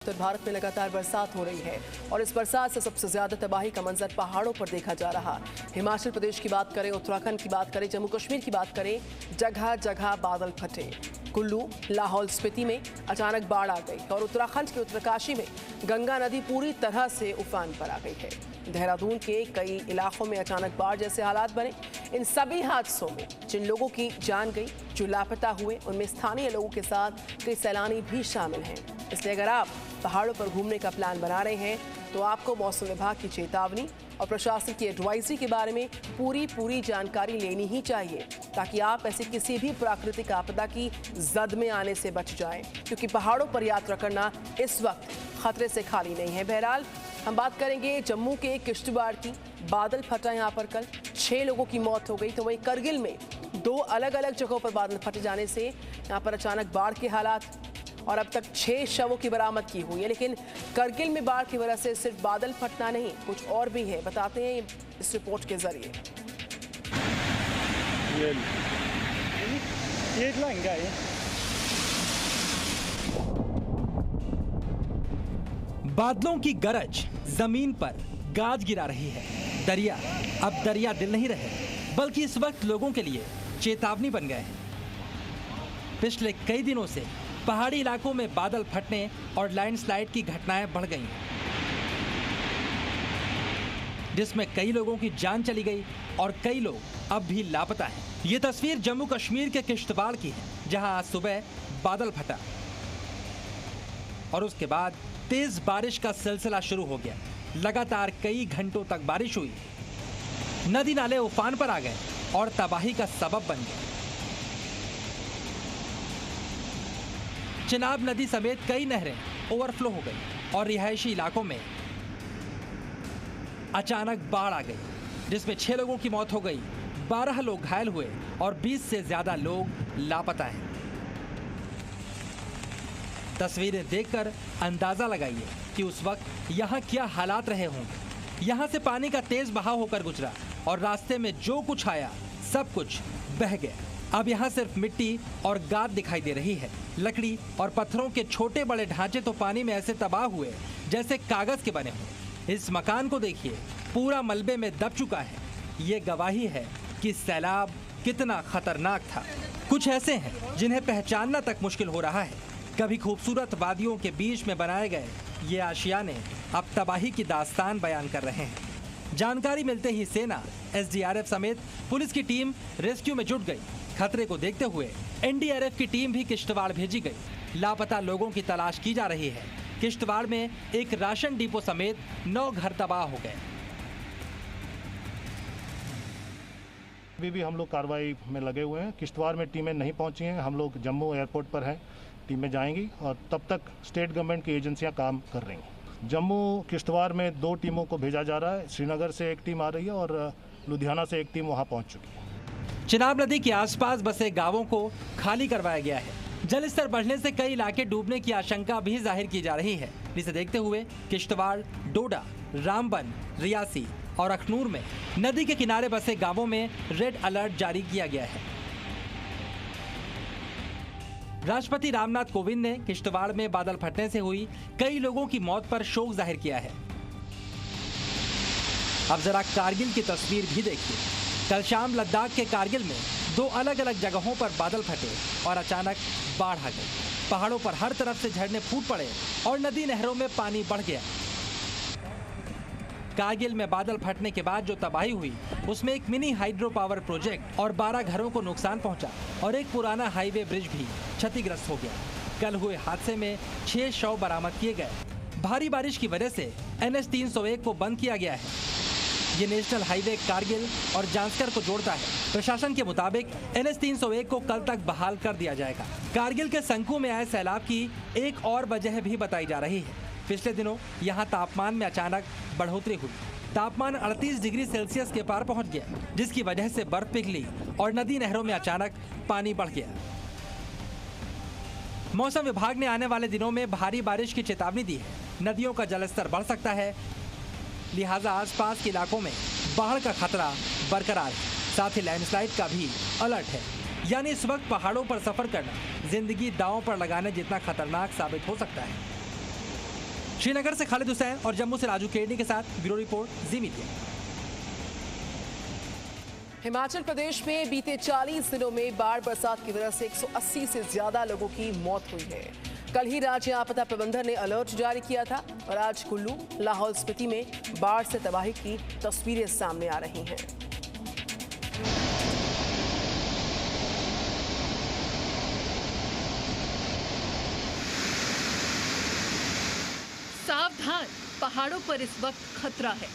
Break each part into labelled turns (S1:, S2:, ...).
S1: उत्तर भारत में लगातार बरसात हो रही है और इस बरसात से सबसे ज्यादा तबाही का मंजर पहाड़ों पर देखा जा रहा। हिमाचल प्रदेश की बात करें, उत्तराखंड की बात करें, जम्मू कश्मीर की बात करें, जगह जगह बादल फटे। कुल्लू, लाहौल स्पीति में अचानक बाढ़ आ गई और उत्तराखंड के उत्तरकाशी में गंगा नदी पूरी तरह से उफान पर आ गई है। देहरादून के कई इलाकों में अचानक बाढ़ जैसे हालात बने। इन सभी हादसों में जिन लोगों की जान गई, जो लापता हुए, उनमें स्थानीय लोगों के साथ कई सैलानी भी शामिल हैं। इसलिए अगर आप पहाड़ों पर घूमने का प्लान बना रहे हैं तो आपको मौसम विभाग की चेतावनी और प्रशासन की एडवाइजरी के बारे में पूरी जानकारी लेनी ही चाहिए, ताकि आप ऐसी किसी भी प्राकृतिक आपदा की जद में आने से बच जाएं, क्योंकि पहाड़ों पर यात्रा करना इस वक्त खतरे से खाली नहीं है। बहरहाल हम बात करेंगे जम्मू के किश्तवाड़ की। बादल फटा यहाँ पर कल 6 लोगों की मौत हो गई, तो वहीं करगिल में 2 अलग अलग जगहों पर बादल फट जाने से यहाँ पर अचानक बाढ़ के हालात और अब तक 6 शवों की बरामद की हुई है। लेकिन करगिल में बाढ़ की वजह से सिर्फ बादल फटना नहीं, कुछ और भी है, बताते हैं इस रिपोर्ट के जरिए।
S2: बादलों की गरज जमीन पर गाज गिरा रही है। दरिया अब दरिया दिल नहीं रहे, बल्कि इस वक्त लोगों के लिए चेतावनी बन गए हैं। पिछले कई दिनों से पहाड़ी इलाकों में बादल फटने और लैंडस्लाइड की घटनाएं बढ़ गई, जिसमें कई लोगों की जान चली गई और कई लोग अब भी लापता हैं। ये तस्वीर जम्मू कश्मीर के किश्तवाड़ की है, जहां आज सुबह बादल फटा और उसके बाद तेज बारिश का सिलसिला शुरू हो गया। लगातार कई घंटों तक बारिश हुई, नदी नाले उफान पर आ गए और तबाही का सबब बन गए। चिनाब नदी समेत कई नहरें ओवरफ्लो हो गई और रिहायशी इलाकों में अचानक बाढ़ आ गई, जिसमें 6 लोगों की मौत हो गई, 12 लोग घायल हुए और 20 से ज्यादा लोग लापता हैं। तस्वीरें देखकर अंदाजा लगाइए कि उस वक्त यहाँ क्या हालात रहे होंगे। यहाँ से पानी का तेज बहाव होकर गुजरा और रास्ते में जो कुछ आया सब कुछ बह गया। अब यहाँ सिर्फ मिट्टी और गाद दिखाई दे रही है। लकड़ी और पत्थरों के छोटे बड़े ढांचे तो पानी में ऐसे तबाह हुए जैसे कागज के बने हों। इस मकान को देखिए, पूरा मलबे में दब चुका है। ये गवाही है कि सैलाब कितना खतरनाक था। कुछ ऐसे हैं जिन्हें पहचानना तक मुश्किल हो रहा है। कभी खूबसूरत वादियों के बीच में बनाए गए ये आशियाने अब तबाही की दास्तान बयान कर रहे हैं। जानकारी मिलते ही सेना, SDRF समेत पुलिस की टीम रेस्क्यू में जुट गई। खतरे को देखते हुए NDRF की टीम भी किश्तवाड़ भेजी गई। लापता लोगों की तलाश की जा रही है। किश्तवाड़ में एक राशन डिपो समेत 9 घर तबाह हो गए।
S3: अभी भी हम लोग कार्रवाई में लगे हुए हैं। किश्तवाड़ में टीमें नहीं पहुंची हैं। हम लोग जम्मू एयरपोर्ट पर हैं, टीमें जाएंगी और तब तक स्टेट गवर्नमेंट की एजेंसियां काम कर रही हैं। जम्मू किश्तवाड़ में 2 टीमों को भेजा जा रहा है। श्रीनगर से एक टीम आ रही है और लुधियाना से एक टीम वहां पहुंच चुकी है।
S2: चिनाब नदी के आसपास बसे गांवों को खाली करवाया गया है। जल स्तर बढ़ने से कई इलाके डूबने की आशंका भी जाहिर की जा रही है, जिसे देखते हुए किश्तवाड़, डोडा, रामबन, रियासी और अखनूर में नदी के किनारे बसे गांवों में रेड अलर्ट जारी किया गया है। राष्ट्रपति रामनाथ कोविंद ने किश्तवाड़ में बादल फटने से हुई कई लोगों की मौत पर शोक जाहिर किया है। अब जरा कारगिल की तस्वीर भी देखिए। कल शाम लद्दाख के कारगिल में 2 अलग अलग जगहों पर बादल फटे और अचानक बाढ़ आ गई। पहाड़ों पर हर तरफ से झरने फूट पड़े और नदी नहरों में पानी बढ़ गया। कारगिल में बादल फटने के बाद जो तबाही हुई, उसमें एक मिनी हाइड्रो पावर प्रोजेक्ट और 12 घरों को नुकसान पहुंचा और एक पुराना हाईवे ब्रिज भी क्षतिग्रस्त हो गया। कल हुए हादसे में 6 शव बरामद किए गए। भारी बारिश की वजह से NH 301 को बंद किया गया है। ये नेशनल हाईवे कारगिल और जांस्कर को जोड़ता है। प्रशासन के मुताबिक NH 301 को कल तक बहाल कर दिया जाएगा। कारगिल के संकू में आए सैलाब की एक और वजह भी बताई जा रही है। पिछले दिनों यहाँ तापमान में अचानक बढ़ोतरी हुई। तापमान 38 डिग्री सेल्सियस के पार पहुँच गया, जिसकी वजह से बर्फ पिघली और नदी नहरों में अचानक पानी बढ़ गया। मौसम विभाग ने आने वाले दिनों में भारी बारिश की चेतावनी दी है। नदियों का जलस्तर बढ़ सकता है, लिहाजा आसपास के इलाकों में बाढ़ का खतरा बरकरार है। साथ ही लैंडस्लाइड का भी अलर्ट है। यानी इस वक्त पहाड़ों पर सफर करना जिंदगी दांव पर लगाने जितना खतरनाक साबित हो सकता है। श्रीनगर से खालिद हुसैन और जम्मू से राजू केरनी के साथ ब्यूरो रिपोर्ट, जी मीडिया।
S1: हिमाचल प्रदेश में बीते 40 दिनों में बाढ़ बरसात की वजह से 180 से ज्यादा लोगों की मौत हुई है। कल ही राज्य आपदा प्रबंधन ने अलर्ट जारी किया था और आज कुल्लू, लाहौल स्पीति में बाढ़ से तबाही की तस्वीरें सामने आ रही हैं।
S4: सावधान, पहाड़ों पर इस वक्त खतरा है।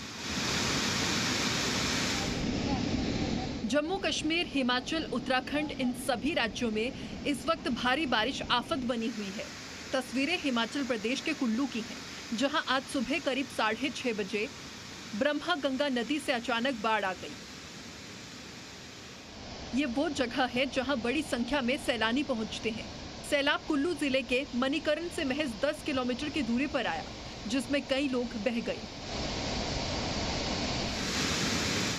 S4: जम्मू कश्मीर, हिमाचल, उत्तराखंड, इन सभी राज्यों में इस वक्त भारी बारिश आफत बनी हुई है। तस्वीरें हिमाचल प्रदेश के कुल्लू की हैं, जहां आज सुबह करीब 6:30 बजे ब्रह्मा गंगा नदी से अचानक बाढ़ आ गई। ये वो जगह है जहां बड़ी संख्या में सैलानी पहुंचते हैं। सैलाब कुल्लू जिले के मणिकरण से महज 10 किलोमीटर की दूरी पर आया, जिसमें कई लोग बह गए।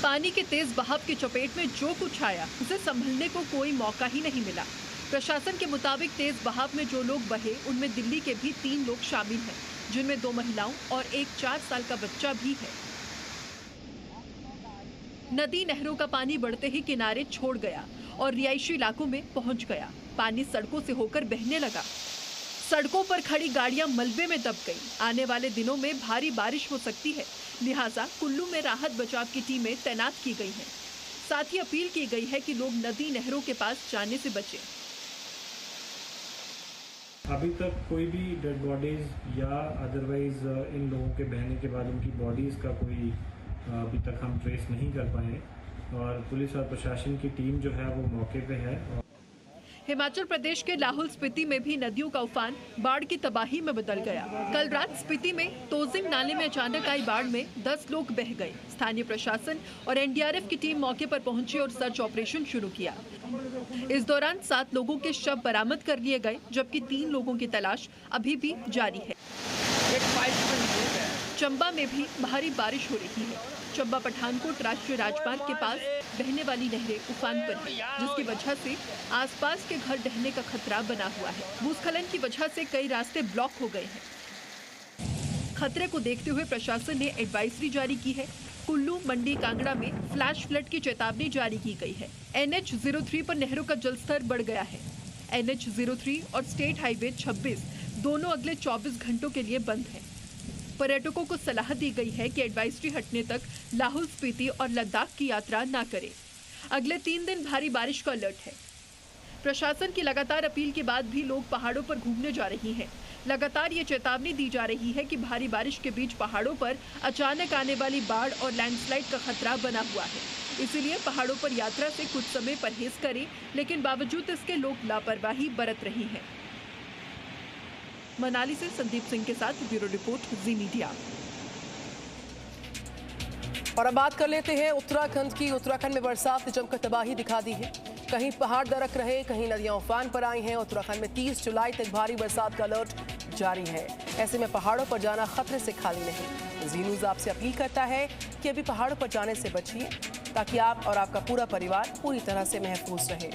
S4: पानी के तेज बहाव की चपेट में जो कुछ आया, उसे संभलने को कोई मौका ही नहीं मिला। प्रशासन के मुताबिक तेज बहाव में जो लोग बहे, उनमें दिल्ली के भी 3 लोग शामिल हैं, जिनमें 2 महिलाओं और एक 4 साल का बच्चा भी है। नदी नहरों का पानी बढ़ते ही किनारे छोड़ गया और रिहायशी इलाकों में पहुंच गया। पानी सड़कों से होकर बहने लगा। सड़कों पर खड़ी गाड़ियां मलबे में दब गई। आने वाले दिनों में भारी बारिश हो सकती है, लिहाजा कुल्लू में राहत बचाव की टीमें तैनात की गई हैं। साथ ही अपील की गई है कि लोग नदी नहरों के पास जाने से बचें।
S5: अभी तक कोई भी डेड बॉडीज या अदरवाइज इन लोगों के बहने के बाद उनकी बॉडीज का कोई अभी तक हम ट्रेस नहीं कर पाए और पुलिस और प्रशासन की टीम जो है वो मौके पे है।
S4: हिमाचल प्रदेश के लाहौल स्पीति में भी नदियों का उफान बाढ़ की तबाही में बदल गया। कल रात स्पीति में तोजिंग नाले में अचानक आई बाढ़ में 10 लोग बह गए। स्थानीय प्रशासन और एनडीआरएफ की टीम मौके पर पहुंची और सर्च ऑपरेशन शुरू किया। इस दौरान 7 लोगों के शव बरामद कर लिए गए, जबकि 3 लोगों की तलाश अभी भी जारी है। चंबा में भी भारी बारिश हो रही है। चंबा पठानकोट राष्ट्रीय राजमार्ग के पास बहने वाली नहरें उफान पर हैं, जिसकी वजह से आसपास के घर ढहने का खतरा बना हुआ है। भूस्खलन की वजह से कई रास्ते ब्लॉक हो गए हैं। खतरे को देखते हुए प्रशासन ने एडवाइजरी जारी की है। कुल्लू, मंडी, कांगड़ा में फ्लैश फ्लड की चेतावनी जारी की गई है। NH03 पर नहरों का जलस्तर बढ़ गया है। NH03 और स्टेट हाईवे 26 दोनों अगले 24 घंटों के लिए बंद हैं। पर्यटकों को सलाह दी गई है कि एडवाइजरी हटने तक लाहौल स्पीति और लद्दाख की यात्रा न करें। अगले 3 दिन भारी बारिश का अलर्ट है। प्रशासन की लगातार अपील के बाद भी लोग पहाड़ों पर घूमने जा रहे हैं। लगातार ये चेतावनी दी जा रही है कि भारी बारिश के बीच पहाड़ों पर अचानक आने वाली बाढ़ और लैंडस्लाइड का खतरा बना हुआ है। इसीलिए पहाड़ों पर यात्रा से कुछ समय परहेज करें, लेकिन बावजूद इसके लोग लापरवाही बरत रहे हैं। मनाली से संदीप सिंह के साथ ब्यूरो रिपोर्ट, जी मीडिया।
S1: और अब बात कर लेते हैं उत्तराखंड की। उत्तराखंड में बरसात ने जमकर तबाही दिखा दी है। कहीं पहाड़ दरक रहे, कहीं नदियां उफान पर आई हैं। उत्तराखंड में 30 जुलाई तक भारी बरसात का अलर्ट जारी है। ऐसे में पहाड़ों पर जाना खतरे से खाली नहीं। जी न्यूज़ आपसे अपील करता है कि अभी पहाड़ों पर जाने से बचिए, ताकि आप और आपका पूरा परिवार पूरी तरह से महफूज रहे।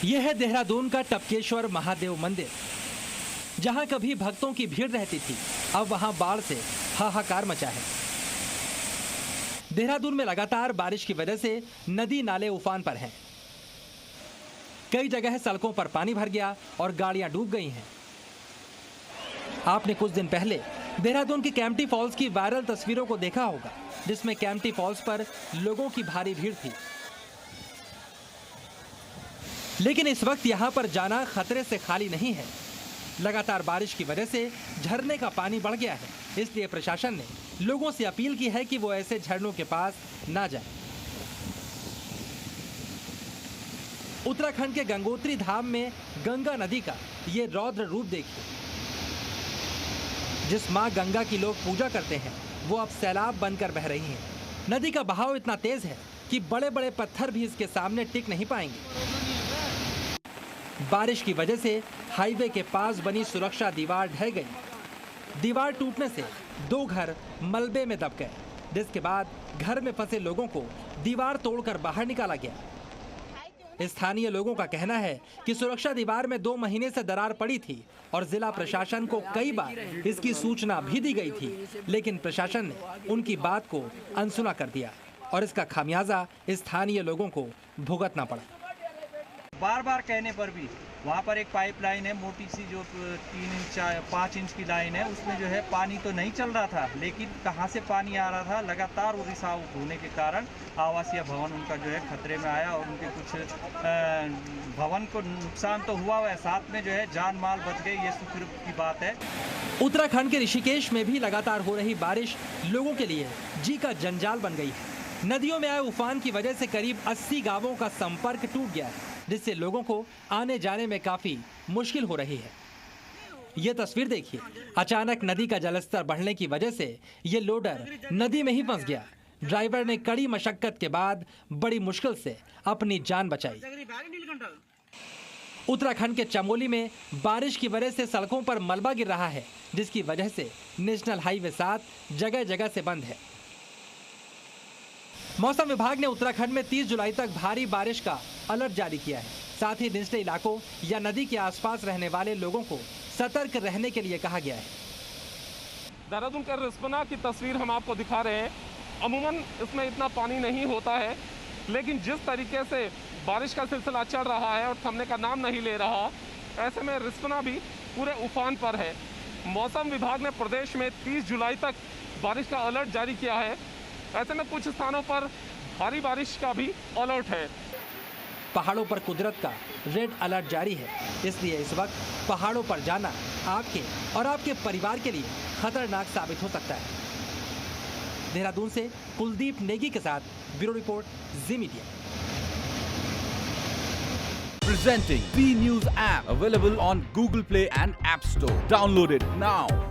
S2: यह है देहरादून का टपकेश्वर महादेव मंदिर, जहां कभी भक्तों की भीड़ रहती थी, अब वहां बाढ़ से हाहाकार मचा है। देहरादून में लगातार बारिश की वजह से नदी नाले उफान पर हैं। कई जगह सड़कों पर पानी भर गया और गाड़ियां डूब गई हैं। आपने कुछ दिन पहले देहरादून की कैंपटी फॉल्स की वायरल तस्वीरों को देखा होगा, जिसमें कैंपटी फॉल्स पर लोगों की भारी भीड़ थी। लेकिन इस वक्त यहां पर जाना खतरे से खाली नहीं है। लगातार बारिश की वजह से झरने का पानी बढ़ गया है, इसलिए प्रशासन ने लोगों से अपील की है कि वो ऐसे झरनों के पास ना जाएं। उत्तराखंड के गंगोत्री धाम में गंगा नदी का ये रौद्र रूप देखिए। जिस मां गंगा की लोग पूजा करते हैं, वो अब सैलाब बनकर बह रही है। नदी का बहाव इतना तेज है कि बड़े बड़े पत्थर भी इसके सामने टिक नहीं पाएंगे। बारिश की वजह से हाईवे के पास बनी सुरक्षा दीवार ढह गई। दीवार टूटने से 2 घर मलबे में दब गए, जिसके बाद घर में फंसे लोगों को दीवार तोड़कर बाहर निकाला गया। स्थानीय लोगों का कहना है कि सुरक्षा दीवार में 2 महीने से दरार पड़ी थी और जिला प्रशासन को कई बार इसकी सूचना भी दी गई थी, लेकिन प्रशासन ने उनकी बात को अनसुना कर दिया और इसका खामियाजा स्थानीय लोगों को भुगतना पड़ा।
S6: बार बार कहने पर भी वहाँ पर एक पाइपलाइन है, मोटी सी जो 3 इंच 5 इंच की लाइन है, उसमें जो है पानी तो नहीं चल रहा था, लेकिन कहाँ से पानी आ रहा था, लगातार वो रिसाव होने के कारण आवासीय भवन उनका जो है खतरे में आया और उनके कुछ भवन को नुकसान तो हुआ है, साथ में जो है जान माल बच गई, ये शुक्र की बात है।
S2: उत्तराखंड के ऋषिकेश में भी लगातार हो रही बारिश लोगों के लिए जी का जंजाल बन गई है। नदियों में आए उफान की वजह से करीब 80 गांवों का संपर्क टूट गया है, जिससे लोगों को आने जाने में काफी मुश्किल हो रही है। ये तस्वीर देखिए, अचानक नदी का जलस्तर बढ़ने की वजह से ये लोडर नदी में ही फंस गया। ड्राइवर ने कड़ी मशक्कत के बाद बड़ी मुश्किल से अपनी जान बचाई। उत्तराखंड के चमोली में बारिश की वजह से सड़कों पर मलबा गिर रहा है, जिसकी वजह से नेशनल हाईवे 7 जगह जगह से बंद है। मौसम विभाग ने उत्तराखंड में 30 जुलाई तक भारी बारिश का अलर्ट जारी किया है। साथ ही निचले इलाकों या नदी के आसपास रहने वाले लोगों को सतर्क रहने के लिए कहा गया है।
S7: देहरादून के रिस्पना की तस्वीर हम आपको दिखा रहे हैं। अमूमन इसमें इतना पानी नहीं होता है, लेकिन जिस तरीके से बारिश का सिलसिला चल रहा है और थमने का नाम नहीं ले रहा, ऐसे में रिस्पना भी पूरे उफान पर है। मौसम विभाग ने प्रदेश में 30 जुलाई तक बारिश का अलर्ट जारी किया है। ऐसे में कुछ स्थानों पर भारी बारिश का भी अलर्ट है।
S2: पहाड़ों पर कुदरत का रेड अलर्ट जारी है, इसलिए इस वक्त पहाड़ों पर जाना आपके और आपके परिवार के लिए खतरनाक साबित हो सकता है। देहरादून से कुलदीप नेगी के साथ bureau report, ji media.
S8: Presenting B News app, available on Google Play and App Store. Download it now.